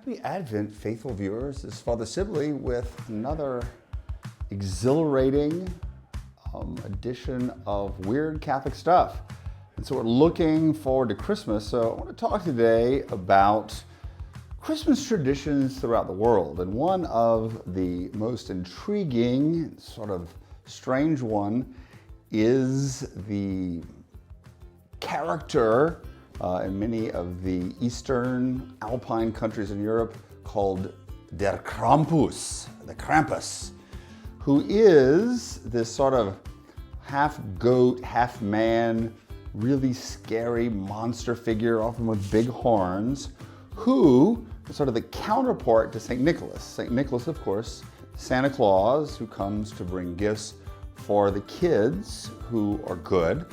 Happy Advent, faithful viewers. This is Father Sibley with another exhilarating edition of Weird Catholic Stuff. And so we're looking forward to Christmas. So I want to talk today about Christmas traditions throughout the world. And one of the most intriguing, sort of strange one is the character in many of the Eastern Alpine countries in Europe called der Krampus, the Krampus, who is this sort of half goat, half man, really scary monster figure, often with big horns, who is sort of the counterpart to St. Nicholas. St. Nicholas, of course, Santa Claus, who comes to bring gifts for the kids who are good.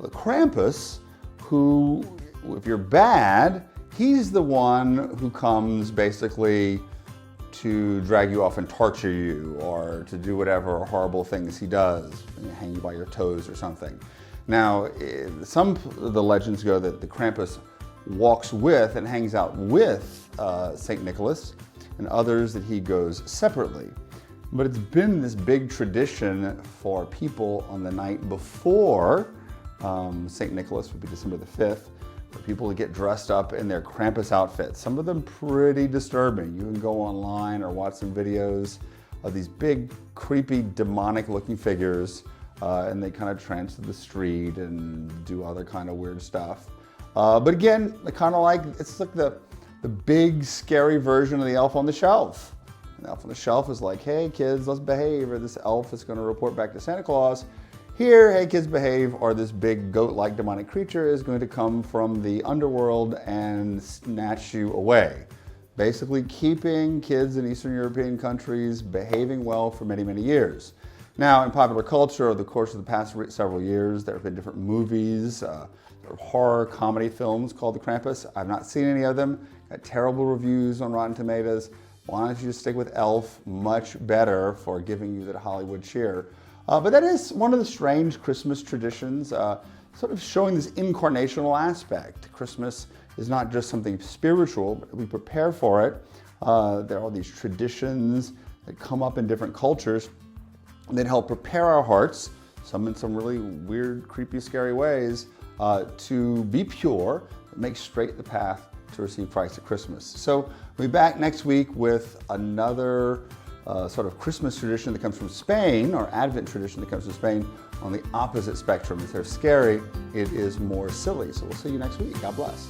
The Krampus, who, if you're bad, he's the one who comes basically to drag you off and torture you, or to do whatever horrible things he does, hang you by your toes or something. Now, some of the legends go that the Krampus walks with and hangs out with St. Nicholas, and others that he goes separately. But it's been this big tradition for people on the night before St. Nicholas, would be December the 5th, for people to get dressed up in their Krampus outfits. Some of them pretty disturbing. You can go online or watch some videos of these big, creepy, demonic-looking figures, and they kind of trance to the street and do other kind of weird stuff. But again, kind of like, it's like the big, scary version of the elf on the shelf. The elf on the shelf is like, hey kids, let's behave, or this elf is going to report back to Santa Claus. Here, hey kids, behave, or this big goat-like demonic creature is going to come from the underworld and snatch you away. Basically keeping kids in Eastern European countries behaving well for many, many years. Now, in popular culture, over the course of the past several years, there have been different movies, horror comedy films called The Krampus. I've not seen any of them. Got terrible reviews on Rotten Tomatoes. Why don't you just stick with Elf? Much better for giving you that Hollywood cheer. But that is one of the strange Christmas traditions, sort of showing this incarnational aspect. Christmas is not just something spiritual, but we prepare for it. There are all these traditions that come up in different cultures that help prepare our hearts, some in some really weird, creepy, scary ways, to be pure, make straight the path to receive Christ at Christmas. So we'll be back next week with another sort of Christmas tradition that comes from Spain, or Advent tradition that comes from Spain, on the opposite spectrum. If they're scary, it is more silly. So we'll see you next week. God bless.